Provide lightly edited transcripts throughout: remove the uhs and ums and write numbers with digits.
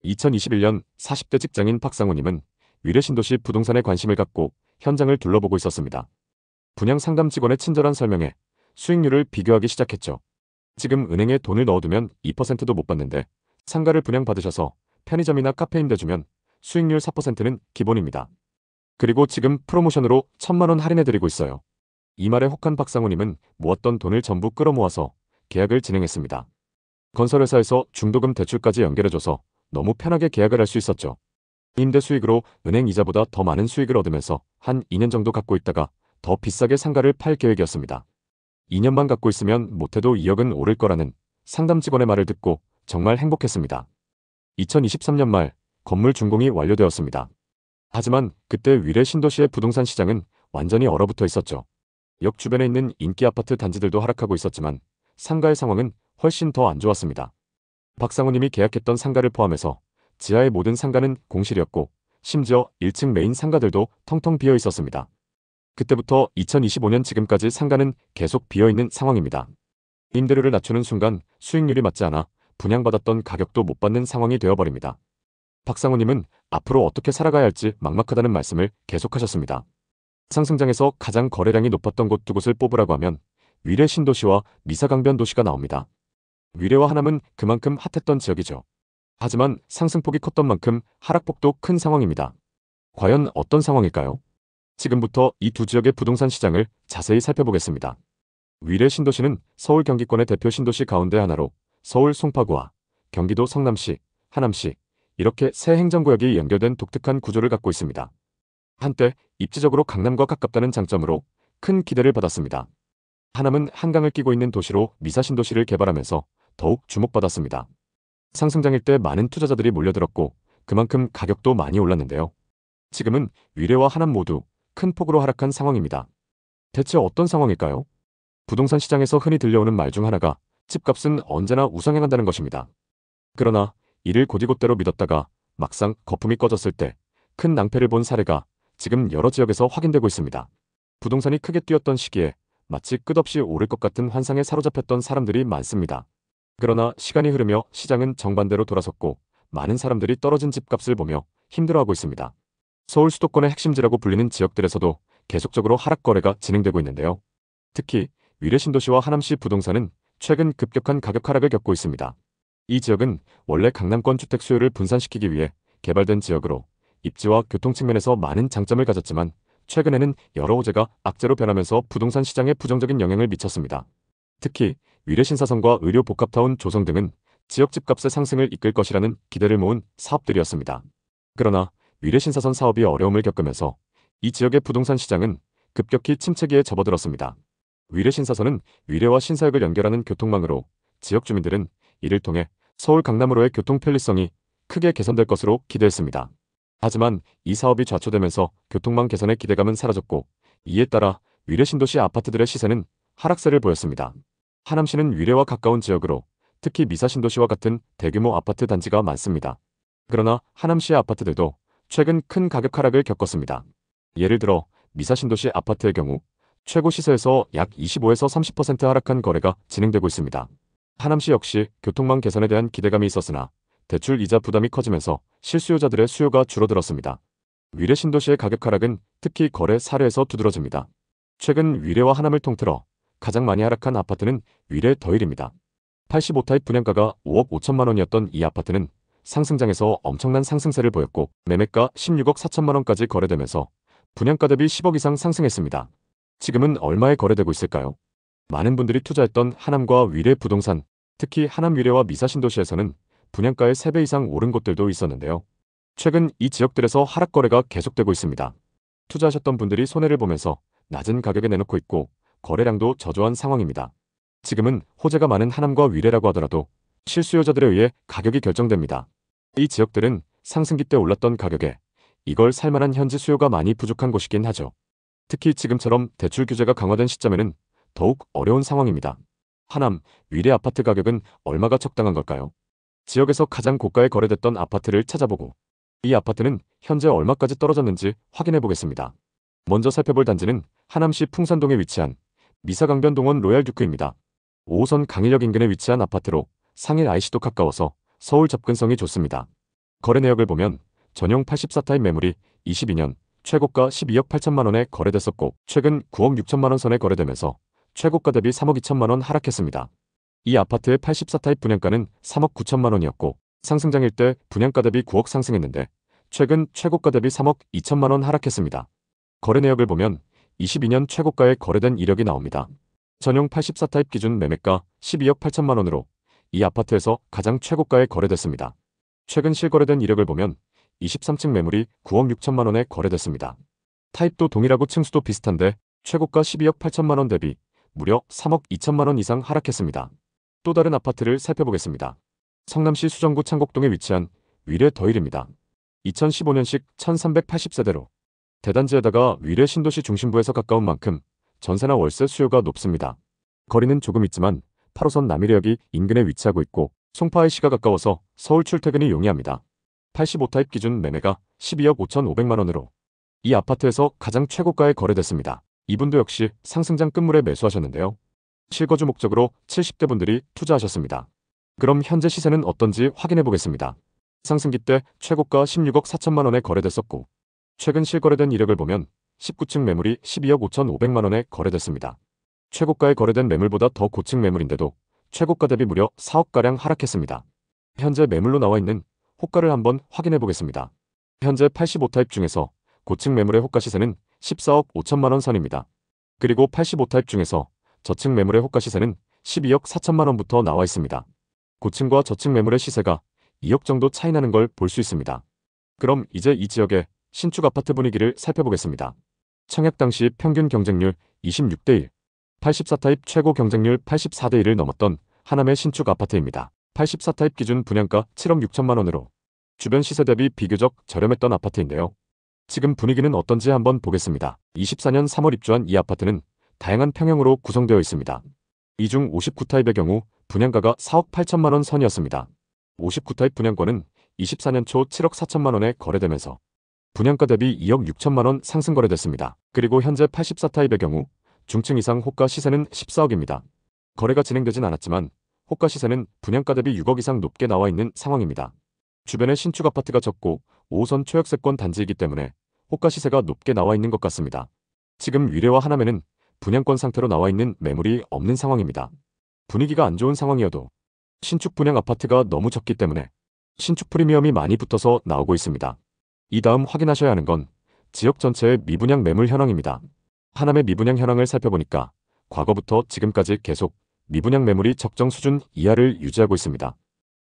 2021년 40대 직장인 박상우님은 위례 신도시 부동산에 관심을 갖고 현장을 둘러보고 있었습니다. 분양 상담 직원의 친절한 설명에 수익률을 비교하기 시작했죠. 지금 은행에 돈을 넣어두면 2%도 못 받는데 상가를 분양받으셔서 편의점이나 카페인 데 주면 수익률 4%는 기본입니다. 그리고 지금 프로모션으로 1,000만 원 할인해드리고 있어요. 이 말에 혹한 박상우님은 모았던 돈을 전부 끌어모아서 계약을 진행했습니다. 건설회사에서 중도금 대출까지 연결해줘서 너무 편하게 계약을 할 수 있었죠. 임대 수익으로 은행 이자보다 더 많은 수익을 얻으면서 한 2년 정도 갖고 있다가 더 비싸게 상가를 팔 계획이었습니다. 2년만 갖고 있으면 못해도 2억은 오를 거라는 상담 직원의 말을 듣고 정말 행복했습니다. 2023년 말 건물 준공이 완료되었습니다. 하지만 그때 위례 신도시의 부동산 시장은 완전히 얼어붙어 있었죠. 역 주변에 있는 인기 아파트 단지들도 하락하고 있었지만 상가의 상황은 훨씬 더 안 좋았습니다. 박상우님이 계약했던 상가를 포함해서 지하의 모든 상가는 공실이었고 심지어 1층 메인 상가들도 텅텅 비어 있었습니다. 그때부터 2025년 지금까지 상가는 계속 비어있는 상황입니다. 임대료를 낮추는 순간 수익률이 맞지 않아 분양받았던 가격도 못 받는 상황이 되어버립니다. 박상우님은 앞으로 어떻게 살아가야 할지 막막하다는 말씀을 계속하셨습니다. 상승장에서 가장 거래량이 높았던 곳 두 곳을 뽑으라고 하면 위례 신도시와 미사강변 도시가 나옵니다. 위례와 하남은 그만큼 핫했던 지역이죠. 하지만 상승폭이 컸던 만큼 하락폭도 큰 상황입니다. 과연 어떤 상황일까요? 지금부터 이 두 지역의 부동산 시장을 자세히 살펴보겠습니다. 위례 신도시는 서울 경기권의 대표 신도시 가운데 하나로 서울 송파구와 경기도 성남시, 하남시 이렇게 세 행정구역이 연결된 독특한 구조를 갖고 있습니다. 한때 입지적으로 강남과 가깝다는 장점으로 큰 기대를 받았습니다. 하남은 한강을 끼고 있는 도시로 미사신도시를 개발하면서 더욱 주목받았습니다. 상승장일 때 많은 투자자들이 몰려들었고 그만큼 가격도 많이 올랐는데요. 지금은 위례와 하남 모두 큰 폭으로 하락한 상황입니다. 대체 어떤 상황일까요? 부동산 시장에서 흔히 들려오는 말 중 하나가 집값은 언제나 우상향한다는 것입니다. 그러나 이를 곧이곧대로 믿었다가 막상 거품이 꺼졌을 때 큰 낭패를 본 사례가 지금 여러 지역에서 확인되고 있습니다. 부동산이 크게 뛰었던 시기에 마치 끝없이 오를 것 같은 환상에 사로잡혔던 사람들이 많습니다. 그러나 시간이 흐르며 시장은 정반대로 돌아섰고 많은 사람들이 떨어진 집값을 보며 힘들어하고 있습니다. 서울 수도권의 핵심지라고 불리는 지역들에서도 계속적으로 하락 거래가 진행되고 있는데요. 특히 위례 신도시와 하남시 부동산은 최근 급격한 가격 하락을 겪고 있습니다. 이 지역은 원래 강남권 주택 수요를 분산시키기 위해 개발된 지역으로 입지와 교통 측면에서 많은 장점을 가졌지만 최근에는 여러 호재가 악재로 변하면서 부동산 시장에 부정적인 영향을 미쳤습니다. 특히 위례 신사선과 의료 복합타운 조성 등은 지역 집값의 상승을 이끌 것이라는 기대를 모은 사업들이었습니다. 그러나 위례 신사선 사업이 어려움을 겪으면서 이 지역의 부동산 시장은 급격히 침체기에 접어들었습니다. 위례 신사선은 위례와 신사역을 연결하는 교통망으로 지역 주민들은 이를 통해 서울 강남으로의 교통 편리성이 크게 개선될 것으로 기대했습니다. 하지만 이 사업이 좌초되면서 교통망 개선의 기대감은 사라졌고 이에 따라 위례 신도시 아파트들의 시세는 하락세를 보였습니다. 하남시는 위례와 가까운 지역으로 특히 미사 신도시와 같은 대규모 아파트 단지가 많습니다. 그러나 하남시의 아파트들도 최근 큰 가격 하락을 겪었습니다. 예를 들어 미사 신도시 아파트의 경우 최고 시세에서 약 25에서 30% 하락한 거래가 진행되고 있습니다. 하남시 역시 교통망 개선에 대한 기대감이 있었으나 대출 이자 부담이 커지면서 실수요자들의 수요가 줄어들었습니다. 위례 신도시의 가격 하락은 특히 거래 사례에서 두드러집니다. 최근 위례와 하남을 통틀어 가장 많이 하락한 아파트는 위례 더일입니다. 85타입 분양가가 5억 5천만 원이었던 이 아파트는 상승장에서 엄청난 상승세를 보였고 매매가 16억 4천만 원까지 거래되면서 분양가 대비 10억 이상 상승했습니다. 지금은 얼마에 거래되고 있을까요? 많은 분들이 투자했던 하남과 위례 부동산, 특히 하남 위례와 미사 신도시에서는 분양가의 3배 이상 오른 곳들도 있었는데요. 최근 이 지역들에서 하락 거래가 계속되고 있습니다. 투자하셨던 분들이 손해를 보면서 낮은 가격에 내놓고 있고 거래량도 저조한 상황입니다. 지금은 호재가 많은 하남과 위례라고 하더라도 실수요자들에 의해 가격이 결정됩니다. 이 지역들은 상승기 때 올랐던 가격에 이걸 살만한 현지 수요가 많이 부족한 곳이긴 하죠. 특히 지금처럼 대출 규제가 강화된 시점에는 더욱 어려운 상황입니다. 하남, 위례 아파트 가격은 얼마가 적당한 걸까요? 지역에서 가장 고가에 거래됐던 아파트를 찾아보고 이 아파트는 현재 얼마까지 떨어졌는지 확인해 보겠습니다. 먼저 살펴볼 단지는 하남시 풍산동에 위치한 미사강변동원 로얄듀크입니다. 5호선 강일역 인근에 위치한 아파트로 상일 IC도 가까워서 서울 접근성이 좋습니다. 거래 내역을 보면 전용 84타입 매물이 22년 최고가 12억 8천만 원에 거래됐었고 최근 9억 6천만 원 선에 거래되면서 최고가 대비 3억 2천만 원 하락했습니다. 이 아파트의 84타입 분양가는 3억 9천만 원이었고 상승장일 때 분양가 대비 9억 상승했는데 최근 최고가 대비 3억 2천만 원 하락했습니다. 거래 내역을 보면 22년 최고가에 거래된 이력이 나옵니다. 전용 84타입 기준 매매가 12억 8천만 원으로 이 아파트에서 가장 최고가에 거래됐습니다. 최근 실거래된 이력을 보면 23층 매물이 9억 6천만 원에 거래됐습니다. 타입도 동일하고 층수도 비슷한데 최고가 12억 8천만 원 대비 무려 3억 2천만 원 이상 하락했습니다. 또 다른 아파트를 살펴보겠습니다. 성남시 수정구 창곡동에 위치한 위례 더힐입니다. 2015년식 1380세대로 대단지에다가 위례 신도시 중심부에서 가까운 만큼 전세나 월세 수요가 높습니다. 거리는 조금 있지만 8호선 남이래역이 인근에 위치하고 있고 송파IC가 가까워서 서울 출퇴근이 용이합니다. 85타입 기준 매매가 12억 5,500만 원으로 이 아파트에서 가장 최고가에 거래됐습니다. 이분도 역시 상승장 끝물에 매수하셨는데요. 실거주 목적으로 70대 분들이 투자하셨습니다. 그럼 현재 시세는 어떤지 확인해 보겠습니다. 상승기 때 최고가 16억 4천만 원에 거래됐었고 최근 실거래된 이력을 보면 19층 매물이 12억 5,500만 원에 거래됐습니다. 최고가에 거래된 매물보다 더 고층 매물인데도 최고가 대비 무려 4억가량 하락했습니다. 현재 매물로 나와 있는 호가를 한번 확인해 보겠습니다. 현재 85타입 중에서 고층 매물의 호가 시세는 14억 5천만 원 선입니다. 그리고 85타입 중에서 저층 매물의 호가 시세는 12억 4천만 원부터 나와 있습니다. 고층과 저층 매물의 시세가 2억 정도 차이 나는 걸 볼 수 있습니다. 그럼 이제 이 지역의 신축 아파트 분위기를 살펴보겠습니다. 청약 당시 평균 경쟁률 26대 1, 84타입 최고 경쟁률 84대 1을 넘었던 하남의 신축 아파트입니다. 84타입 기준 분양가 7억 6천만 원으로 주변 시세 대비 비교적 저렴했던 아파트인데요. 지금 분위기는 어떤지 한번 보겠습니다. 24년 3월 입주한 이 아파트는 다양한 평형으로 구성되어 있습니다. 이 중 59타입의 경우 분양가가 4억 8천만 원 선이었습니다. 59타입 분양권은 24년 초 7억 4천만 원에 거래되면서 분양가 대비 2억 6천만 원 상승 거래됐습니다. 그리고 현재 84타입의 경우 중층 이상 호가 시세는 14억입니다. 거래가 진행되진 않았지만 호가 시세는 분양가 대비 6억 이상 높게 나와 있는 상황입니다. 주변에 신축 아파트가 적고 5호선 초역세권 단지이기 때문에 호가 시세가 높게 나와 있는 것 같습니다. 지금 위례와 하남에는 분양권 상태로 나와 있는 매물이 없는 상황입니다. 분위기가 안 좋은 상황이어도 신축 분양 아파트가 너무 적기 때문에 신축 프리미엄이 많이 붙어서 나오고 있습니다. 이 다음 확인하셔야 하는 건 지역 전체의 미분양 매물 현황입니다. 하남의 미분양 현황을 살펴보니까 과거부터 지금까지 계속 미분양 매물이 적정 수준 이하를 유지하고 있습니다.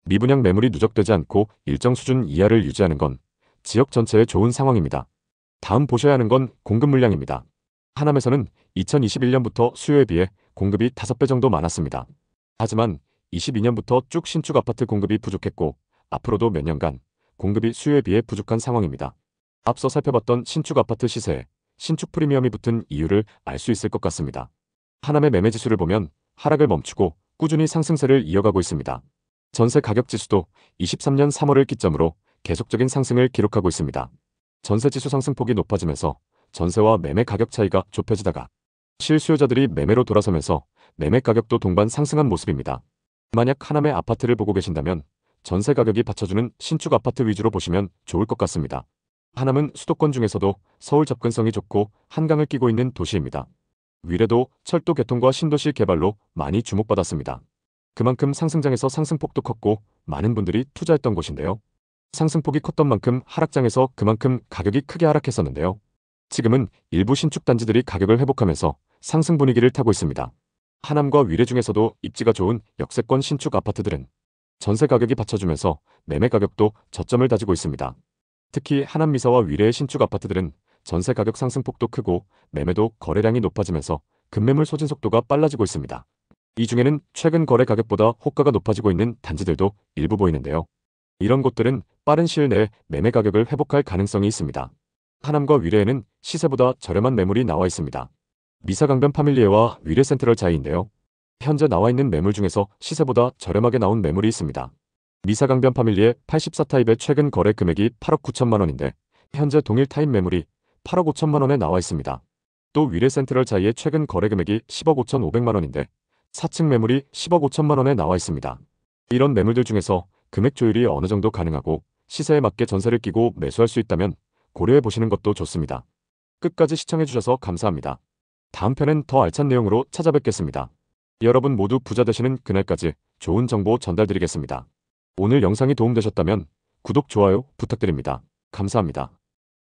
미분양 매물이 누적되지 않고 일정 수준 이하를 유지하는 건 지역 전체에 좋은 상황입니다. 다음 보셔야 하는 건 공급 물량입니다. 하남에서는 2021년부터 수요에 비해 공급이 5배 정도 많았습니다. 하지만 22년부터 쭉 신축 아파트 공급이 부족했고 앞으로도 몇 년간 공급이 수요에 비해 부족한 상황입니다. 앞서 살펴봤던 신축 아파트 시세에 신축 프리미엄이 붙은 이유를 알 수 있을 것 같습니다. 하남의 매매 지수를 보면 하락을 멈추고 꾸준히 상승세를 이어가고 있습니다. 전세 가격 지수도 23년 3월을 기점으로 계속적인 상승을 기록하고 있습니다. 전세 지수 상승폭이 높아지면서 전세와 매매 가격 차이가 좁혀지다가 실수요자들이 매매로 돌아서면서 매매 가격도 동반 상승한 모습입니다. 만약 하남의 아파트를 보고 계신다면 전세 가격이 받쳐주는 신축 아파트 위주로 보시면 좋을 것 같습니다. 하남은 수도권 중에서도 서울 접근성이 좋고 한강을 끼고 있는 도시입니다. 위례도 철도 개통과 신도시 개발로 많이 주목받았습니다. 그만큼 상승장에서 상승폭도 컸고 많은 분들이 투자했던 곳인데요. 상승폭이 컸던 만큼 하락장에서 그만큼 가격이 크게 하락했었는데요. 지금은 일부 신축 단지들이 가격을 회복하면서 상승 분위기를 타고 있습니다. 하남과 위례 중에서도 입지가 좋은 역세권 신축 아파트들은 전세 가격이 받쳐주면서 매매 가격도 저점을 다지고 있습니다. 특히 하남 미사와 위례의 신축 아파트들은 전세 가격 상승폭도 크고 매매도 거래량이 높아지면서 급매물 소진 속도가 빨라지고 있습니다. 이 중에는 최근 거래 가격보다 호가가 높아지고 있는 단지들도 일부 보이는데요. 이런 곳들은 빠른 시일 내에 매매 가격을 회복할 가능성이 있습니다. 하남과 위례에는 시세보다 저렴한 매물이 나와 있습니다. 미사강변 파밀리에와 위례 센트럴 자이인데요. 현재 나와 있는 매물 중에서 시세보다 저렴하게 나온 매물이 있습니다. 미사강변 파밀리에 84타입의 최근 거래 금액이 8억 9천만 원인데 현재 동일 타입 매물이 8억 5천만 원에 나와 있습니다. 또 위례 센트럴 자이의 최근 거래 금액이 10억 5천5백만 원인데 4층 매물이 10억 5천만 원에 나와 있습니다. 이런 매물들 중에서 금액 조율이 어느 정도 가능하고 시세에 맞게 전세를 끼고 매수할 수 있다면 고려해 보시는 것도 좋습니다. 끝까지 시청해주셔서 감사합니다. 다음 편엔 더 알찬 내용으로 찾아뵙겠습니다. 여러분 모두 부자 되시는 그날까지 좋은 정보 전달드리겠습니다. 오늘 영상이 도움되셨다면 구독, 좋아요 부탁드립니다. 감사합니다.